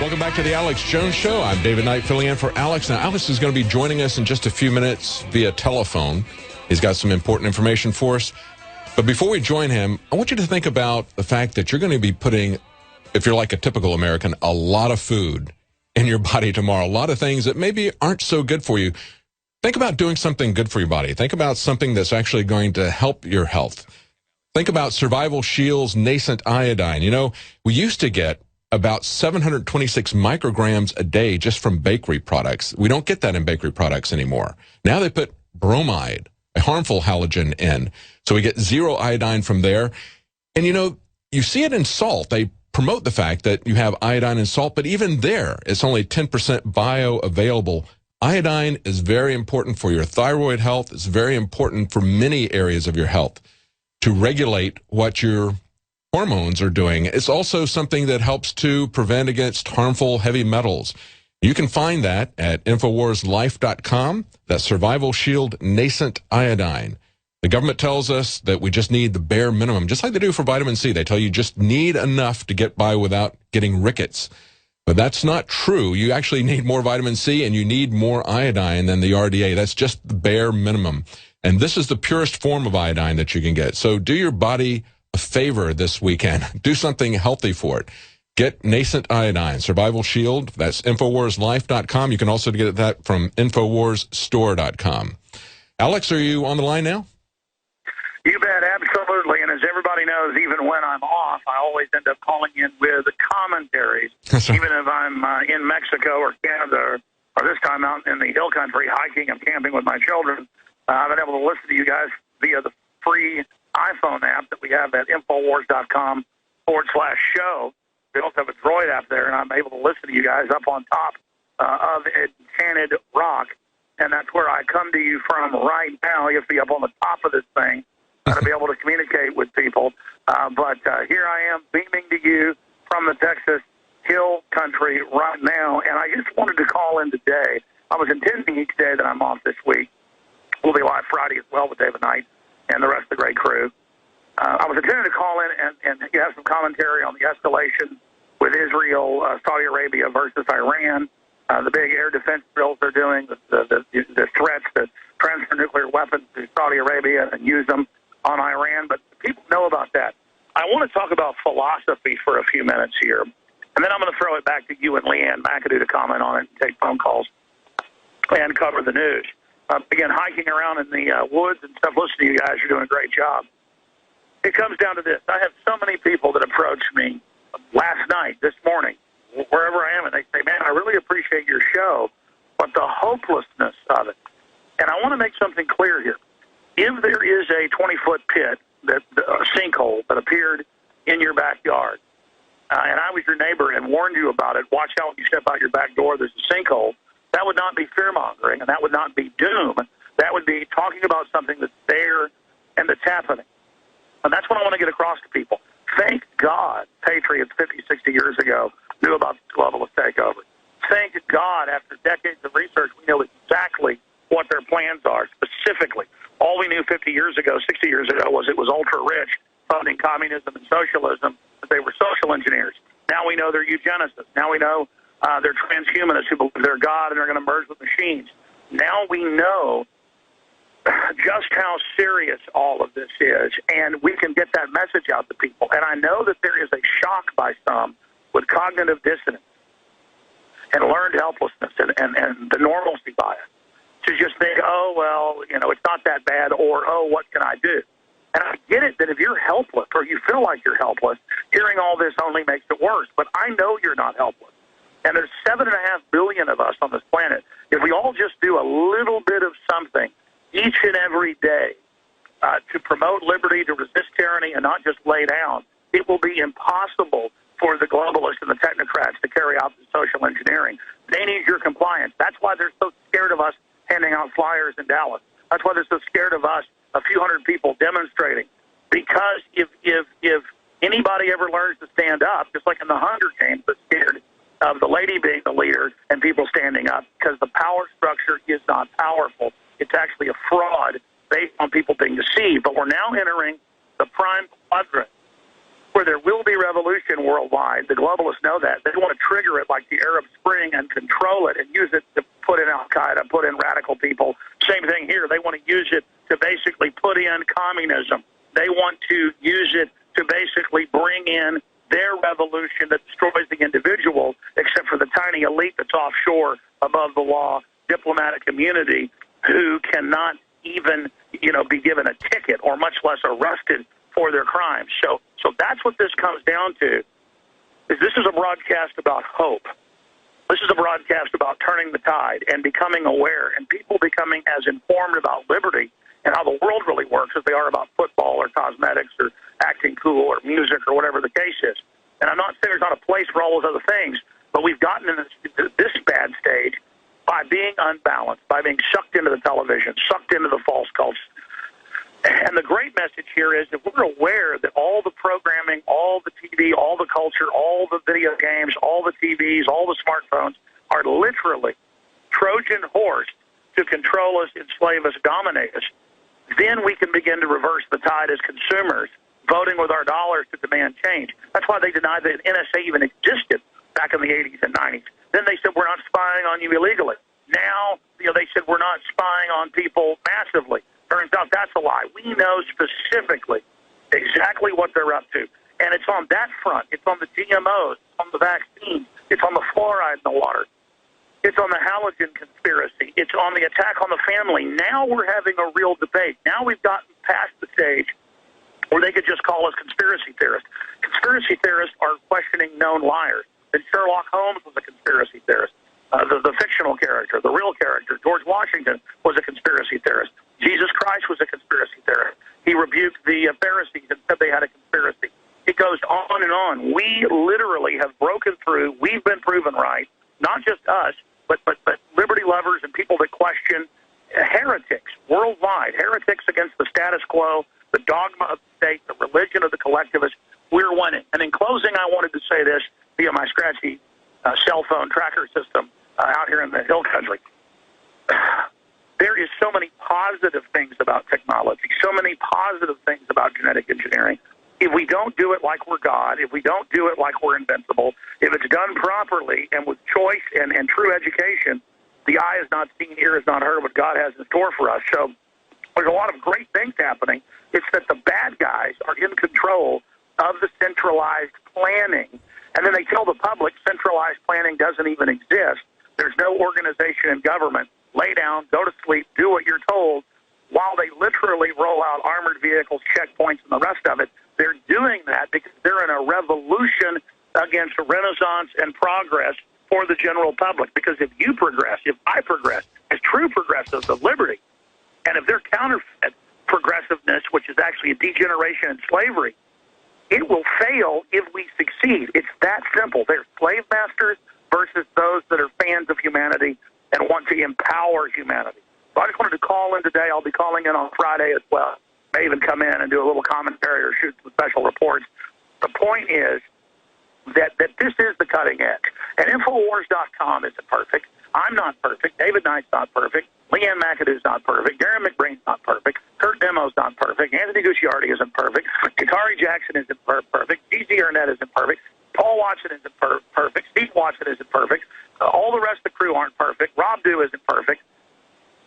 Welcome back to the Alex Jones Show. I'm David Knight filling in for Alex. Now, Alex is going to be joining us in just a few minutes via telephone. He's got some important information for us. But before we join him, I want you to think about the fact that you're going to be putting, if you're like a typical American, a lot of food in your body tomorrow. A lot of things that maybe aren't so good for you. Think about doing something good for your body. Think about something that's actually going to help your health. Think about Survival Shield's nascent iodine. You know, we used to get about 726 micrograms a day just from bakery products. We don't get that in bakery products anymore. Now they put bromide, a harmful halogen, in. So we get zero iodine from there. And, you know, you see it in salt. They promote the fact that you have iodine in salt, but even there, it's only 10% bioavailable. Iodine is very important for your thyroid health. It's very important for many areas of your health to regulate what your hormones are doing. It's also something that helps to prevent against harmful heavy metals. You can find that at InfoWarsLife.com, that Survival Shield Nascent Iodine. The government tells us that we just need the bare minimum, just like they do for vitamin C. They tell you just need enough to get by without getting rickets. But that's not true. You actually need more vitamin C and you need more iodine than the RDA. That's just the bare minimum. And this is the purest form of iodine that you can get. So do your body a favor this weekend. Do something healthy for it. Get Nascent Iodine, Survival Shield. That's InfoWarsLife.com. You can also get that from InfoWarsStore.com. Alex, are you on the line now? You bet, absolutely. And as everybody knows, even when I'm off, I always end up calling in with commentaries. Even if I'm in Mexico or Canada or this time out in the hill country hiking and camping with my children, I've been able to listen to you guys via the free iPhone app that we have at Infowars.com/show. We also have a Droid app there, and I'm able to listen to you guys up on top of Enchanted Rock. And that's where I come to you from right now. You have to be up on the top of this thing to be able to communicate with people. But here I am beaming to you from the Texas Hill Country right now. And I just wanted to call in today. I was intending each day that I'm off this week. We'll be live Friday as well with David Knight and the rest of the great crew. I was intending to call in and you have some commentary on the escalation with Israel, Saudi Arabia versus Iran, the big air defense drills they're doing, the threats to transfer nuclear weapons to Saudi Arabia and use them on Iran. But people know about that. I want to talk about philosophy for a few minutes here, and then I'm going to throw it back to you and Leanne McAdoo to comment on it and take phone calls and cover the news. Again, hiking around in the woods and stuff, listen to you guys. You're doing a great job. It comes down to this. I have so many people that approach me last night, this morning, wherever I am, and they say, man, I really appreciate your show, but the hopelessness of it. And I want to make something clear here. If there is a 20-foot pit, a sinkhole that appeared in your backyard, and I was your neighbor and warned you about it, watch out when you step out your back door, there's a sinkhole, that would not be fear-mongering, and that would not be doom. That would be talking about something that's there and that's happening. And that's what I want to get across to people. Thank God patriots 50, 60 years ago knew about the globalist takeover. Thank God after decades of research, we know exactly what their plans are specifically. All we knew 50 years ago, 60 years ago, was it was ultra-rich, funding communism and socialism, that they were social engineers. Now we know they're eugenicists. Now we know they're transhumanists who believe they're God and they're going to merge with machines. Now we know just how serious all of this is, and we can get that message out to people. And I know that there is a shock by some with cognitive dissonance and learned helplessness and the normalcy bias to just think, oh, well, you know, it's not that bad, or, oh, what can I do? And I get it that if you're helpless or you feel like you're helpless, hearing all this only makes it worse. But I know you're not helpless. And there's 7.5 billion of us on this planet. If we all just do a little bit of something each and every day to promote liberty, to resist tyranny, and not just lay down, it will be impossible for the globalists and the technocrats to carry out the social engineering. They need your compliance. That's why they're so scared of us handing out flyers in Dallas. That's why they're so scared of us, a few hundred people demonstrating. Because if anybody ever learns to stand up, just like in the Hunger Games, they're scared of the lady being the leader and people standing up, because the power structure is not powerful. It's actually a fraud based on people being deceived. But we're now entering the prime quadrant where there will be revolution worldwide. The globalists know that. They want to trigger it like the Arab Spring and control it and use it to put in Al-Qaeda, put in radical people. Same thing here. They want to use it to basically put in communism. They want to use it to basically bring in their revolution that destroys the individual, except for the tiny elite that's offshore above the law, diplomatic community, who cannot even, be given a ticket or much less arrested for their crimes. So that's what this comes down to. Is this is a broadcast about hope. This is a broadcast about turning the tide and becoming aware and people becoming as informed about liberty and how the world really works as they are about football or cosmetics or acting cool or music or whatever the case is. And I'm not saying there's not a place for all those other things, but we've gotten in this bad stage by being unbalanced, by being sucked into the television, sucked into the false cults. And the great message here is that we're aware that all the programming, all the TV, all the culture, all the video games, all the TVs, all the smartphones are literally Trojan horse to control us, enslave us, dominate us. Then we can begin to reverse the tide as consumers, voting with our dollars to demand change. That's why they denied that NSA even existed back in the 80s and 90s. Then they said, we're not spying on you illegally. Now, they said we're not spying on people massively. Turns out that's a lie. We know specifically exactly what they're up to. And it's on that front. It's on the GMOs, on the vaccines. It's on the fluoride in the water. It's on the halogen conspiracy. It's on the attack on the family. Now we're having a real debate. Now we've gotten past the stage where they could just call us conspiracy theorists. Conspiracy theorists are questioning known liars. And Sherlock Holmes was a conspiracy theorist. The fictional character, the real character, George Washington, was a conspiracy theorist. Jesus Christ was a conspiracy theorist. He rebuked the Pharisees and said they had a conspiracy. It goes on and on. We literally have broken through. We've been proven right. Not just us, but liberty lovers and people that question heretics worldwide, heretics against the status quo, the dogma of the state, the religion of the collectivists. We're winning. And in closing, I wanted to say this via my scratchy cell phone tracker system out here in the hill country. There is so many positive things about technology, so many positive things about genetic engineering. If we don't do it like we're God, if we don't do it like we're invincible, if it's done properly and with choice and true education, the eye is not seen, ear is not heard what God has in store for us. So there's a lot of great things happening. It's that the bad guys are in control of the centralized planning. And then they tell the public centralized planning doesn't even exist. There's no organization in government. Lay down, go to sleep, do what you're told, while they literally roll out armored vehicles, checkpoints, and the rest of it. They're doing that because they're in a revolution against Renaissance and progress for the general public. Because if you progress, if I progress, as true progressives of liberty, and if they're counterfeit progressiveness, which is actually a degeneration in slavery, it will fail if we succeed. It's that simple. They're slave masters versus those that are fans of humanity and want to empower humanity. So I just wanted to call in today. I'll be calling in on Friday as well. May even come in and do a little commentary or shoot some special reports. The point is that this is the cutting edge. And Infowars.com isn't perfect. I'm not perfect. David Knight's not perfect. Leanne McAdoo's not perfect. Darren McBrain's not perfect. Kurt Demo's not perfect. Anthony Gucciardi isn't perfect. Katari Jackson isn't perfect. Gigi Arnett isn't perfect. Paul Watson isn't perfect. Steve Watson isn't perfect. All the rest of the crew aren't perfect. Rob Dew isn't perfect.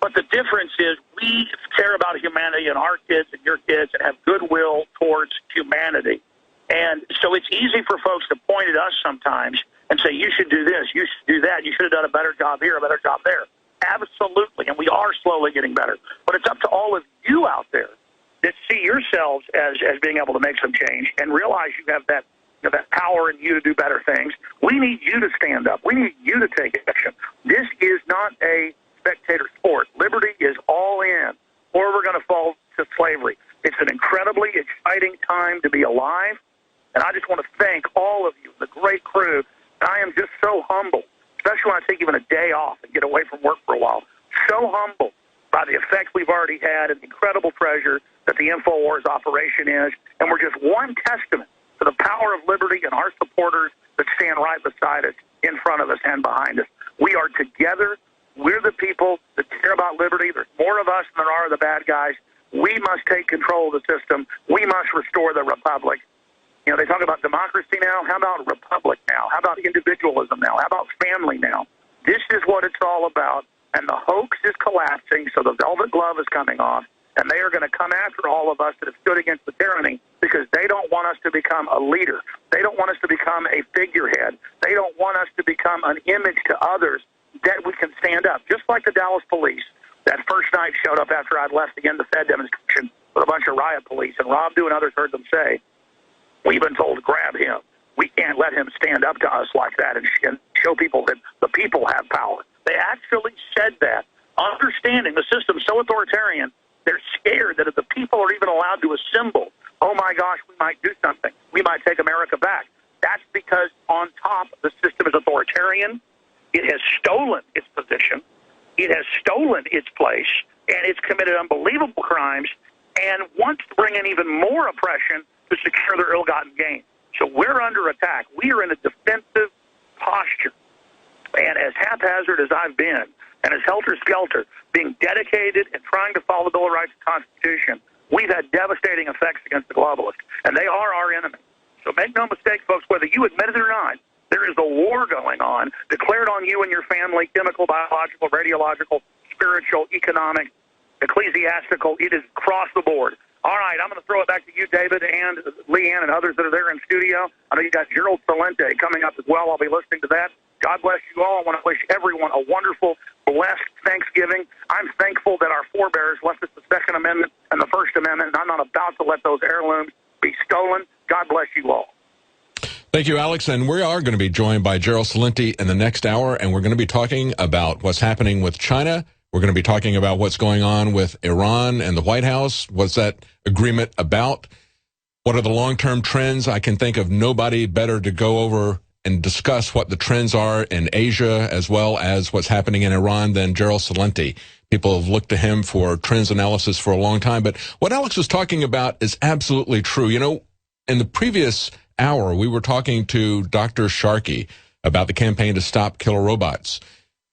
But the difference is we care about humanity and our kids and your kids and have goodwill towards humanity. And so it's easy for folks to point at us sometimes and say, you should do this, you should do that, you should have done a better job here, a better job there. Absolutely, and we are slowly getting better. But it's up to all of you out there that see yourselves as being able to make some change and realize you have that power in you to do better things. We need you to stand up. We need you to take action. This is not a spectator sport. Liberty is all in, or we're going to fall to slavery. It's an incredibly exciting time to be alive, and I just want to thank all of you, the great crew. I am just so humbled, especially when I take even a day off and get away from work for a while. So humbled by the effect we've already had and the incredible treasure that the InfoWars operation is, and we're just one testament to the power of liberty and our supporters that stand right beside us, in front of us, and behind us. We are together. We're the people that care about liberty. There's more of us than there are the bad guys. We must take control of the system. We must restore the republic. They talk all about, and the hoax is collapsing, so the velvet glove is coming off, and they are going to come after all of us that have stood against the tyranny because they don't want us to become a leader. They don't want us to become a figurehead. They don't want us to become an image to others that we can stand up. Just like the Dallas police that first night showed up after I'd left the end of the Fed demonstration with a bunch of riot police, and Rob Dew and others heard them say, we've been told to grab him. We can't let him stand up to us like that and show people that the people have power. They actually said that, understanding the system's so authoritarian, they're scared that if the people are even allowed to assemble, oh my gosh, we might do something. We might take America back. That's because on top, the system is authoritarian. It has stolen its position. It has stolen its place, and it's committed unbelievable crimes and wants to bring in even more oppression to secure their ill-gotten gain. So we're under attack. We are in a defensive posture. And as haphazard as I've been, and as helter-skelter, being dedicated and trying to follow the Bill of Rights and Constitution, we've had devastating effects against the globalists, and they are our enemy. So make no mistake, folks, whether you admit it or not, there is a war going on, declared on you and your family, chemical, biological, radiological, spiritual, economic, ecclesiastical. It is across the board. All right, I'm going to throw it back to you, David, and Leanne, and others that are there in studio. I know you got Gerald Salente coming up as well. I'll be listening to that. God bless you all. I want to wish everyone a wonderful, blessed Thanksgiving. I'm thankful that our forebears left us the Second Amendment and the First Amendment, and I'm not about to let those heirlooms be stolen. God bless you all. Thank you, Alex. And we are going to be joined by Gerald Salente in the next hour, and we're going to be talking about what's happening with China. We're going to be talking about what's going on with Iran and the White House. What's that agreement about? What are the long-term trends? I can think of nobody better to go over and discuss what the trends are in Asia as well as what's happening in Iran than Gerald Salente. People have looked to him for trends analysis for a long time. But what Alex was talking about is absolutely true. You know, in the previous hour, we were talking to Dr. Sharkey about the campaign to stop killer robots.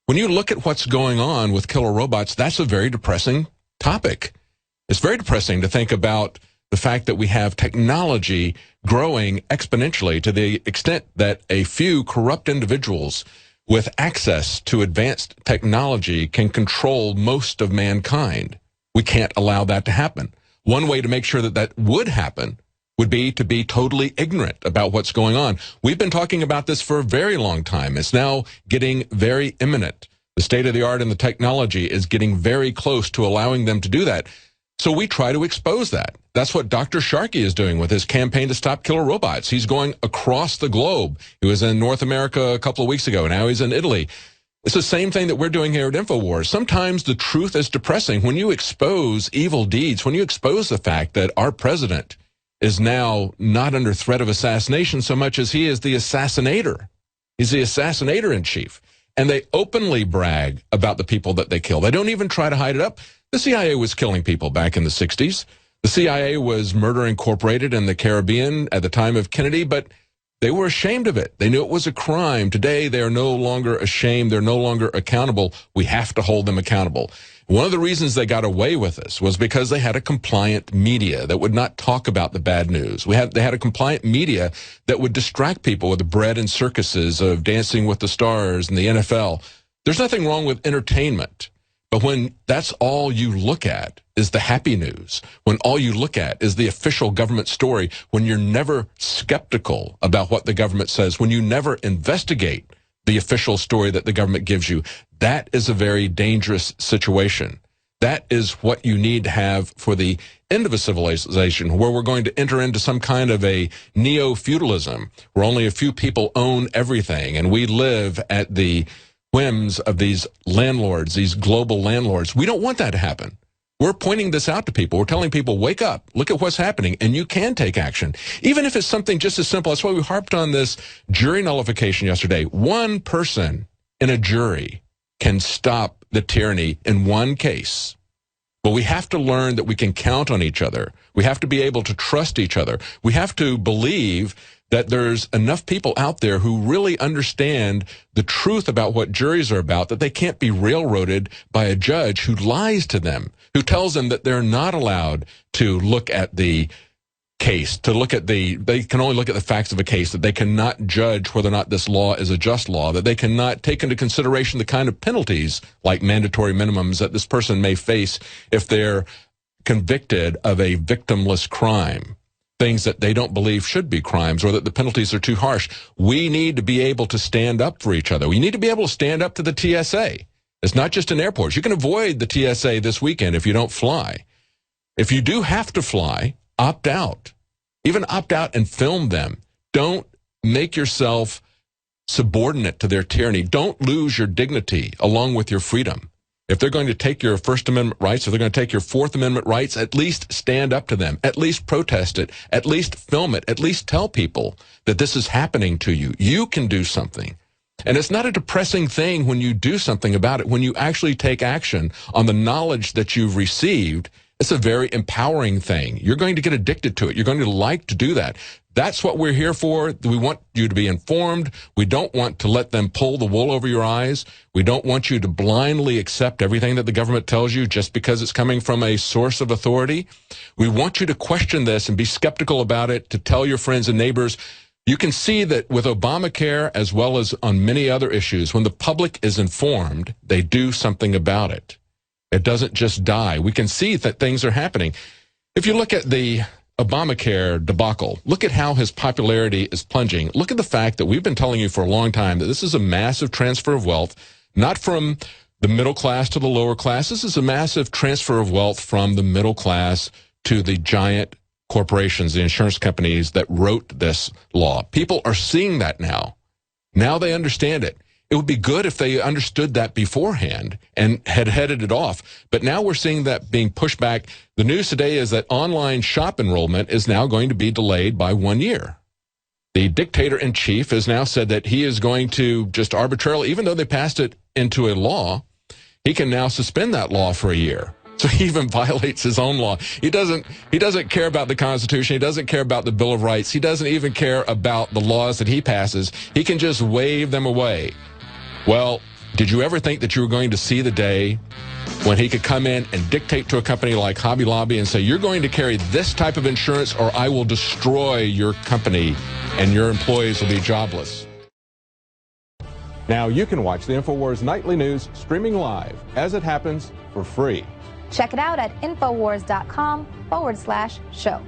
When you look at what's going on with killer robots, that's a very depressing topic. It's very depressing to think about the fact that we have technology growing exponentially to the extent that a few corrupt individuals with access to advanced technology can control most of mankind. We can't allow that to happen. One way to make sure that that would happen would be to be totally ignorant about what's going on. We've been talking about this for a very long time. It's now getting very imminent. The state of the art and the technology is getting very close to allowing them to do that. So we try to expose that. That's what Dr. Sharkey is doing with his campaign to stop killer robots. He's going across the globe. He was in North America a couple of weeks ago. Now he's in Italy. It's the same thing that we're doing here at InfoWars. Sometimes the truth is depressing. When you expose evil deeds, when you expose the fact that our president is now not under threat of assassination so much as he is the assassinator. He's the assassinator in chief. And they openly brag about the people that they kill. They don't even try to hide it up. The CIA was killing people back in the 60s. The CIA was Murder Incorporated in the Caribbean at the time of Kennedy, but they were ashamed of it. They knew it was a crime. Today, they are no longer ashamed. They're no longer accountable. We have to hold them accountable. One of the reasons they got away with this was because they had a compliant media that would not talk about the bad news. They had a compliant media that would distract people with the bread and circuses of Dancing with the Stars and the NFL. There's nothing wrong with entertainment. But when that's all you look at is the happy news, when all you look at is the official government story, when you're never skeptical about what the government says, when you never investigate the official story that the government gives you, that is a very dangerous situation. That is what you need to have for the end of a civilization, where we're going to enter into some kind of a neo-feudalism, where only a few people own everything, and we live at the whims of these landlords, these global landlords. We don't want that to happen. We're pointing this out to people. We're telling people, wake up, look at what's happening, and you can take action. Even if it's something just as simple. That's why we harped on this jury nullification yesterday. One person in a jury can stop the tyranny in one case. But we have to learn that we can count on each other. We have to be able to trust each other. We have to believe that there's enough people out there who really understand the truth about what juries are about, that they can't be railroaded by a judge who lies to them, who tells them that they're not allowed to look at the case, to look at they can only look at the facts of a case, that they cannot judge whether or not this law is a just law, that they cannot take into consideration the kind of penalties like mandatory minimums that this person may face if they're convicted of a victimless crime, things that they don't believe should be crimes, or that the penalties are too harsh. We need to be able to stand up for each other. We need to be able to stand up to the TSA. It's not just in airports. You can avoid the TSA this weekend if you don't fly. If you do have to fly, opt out. Even opt out and film them. Don't make yourself subordinate to their tyranny. Don't lose your dignity along with your freedom. If they're going to take your First Amendment rights, if they're going to take your Fourth Amendment rights, at least stand up to them. At least protest it. At least film it. At least tell people that this is happening to you. You can do something. And it's not a depressing thing when you do something about it. When you actually take action on the knowledge that you've received, it's a very empowering thing. You're going to get addicted to it. You're going to like to do that. That's what we're here for. We want you to be informed. We don't want to let them pull the wool over your eyes. We don't want you to blindly accept everything that the government tells you just because it's coming from a source of authority. We want you to question this and be skeptical about it, to tell your friends and neighbors. You can see that with Obamacare, as well as on many other issues, when the public is informed, they do something about it. It doesn't just die. We can see that things are happening. If you look at the Obamacare debacle, look at how his popularity is plunging. Look at the fact that we've been telling you for a long time that this is a massive transfer of wealth, not from the middle class to the lower class. This is a massive transfer of wealth from the middle class to the giant corporations, the insurance companies that wrote this law. People are seeing that now. Now they understand it. It would be good if they understood that beforehand and had headed it off. But now we're seeing that being pushed back. The news today is that online shop enrollment is now going to be delayed by 1 year. The dictator-in-chief has now said that he is going to just arbitrarily, even though they passed it into a law, he can now suspend that law for a year. So he even violates his own law. He doesn't care about the Constitution. He doesn't care about the Bill of Rights. He doesn't even care about the laws that he passes. He can just wave them away. Well, did you ever think that you were going to see the day when he could come in and dictate to a company like Hobby Lobby and say, you're going to carry this type of insurance or I will destroy your company and your employees will be jobless? Now you can watch the InfoWars Nightly News streaming live as it happens for free. Check it out at Infowars.com/show.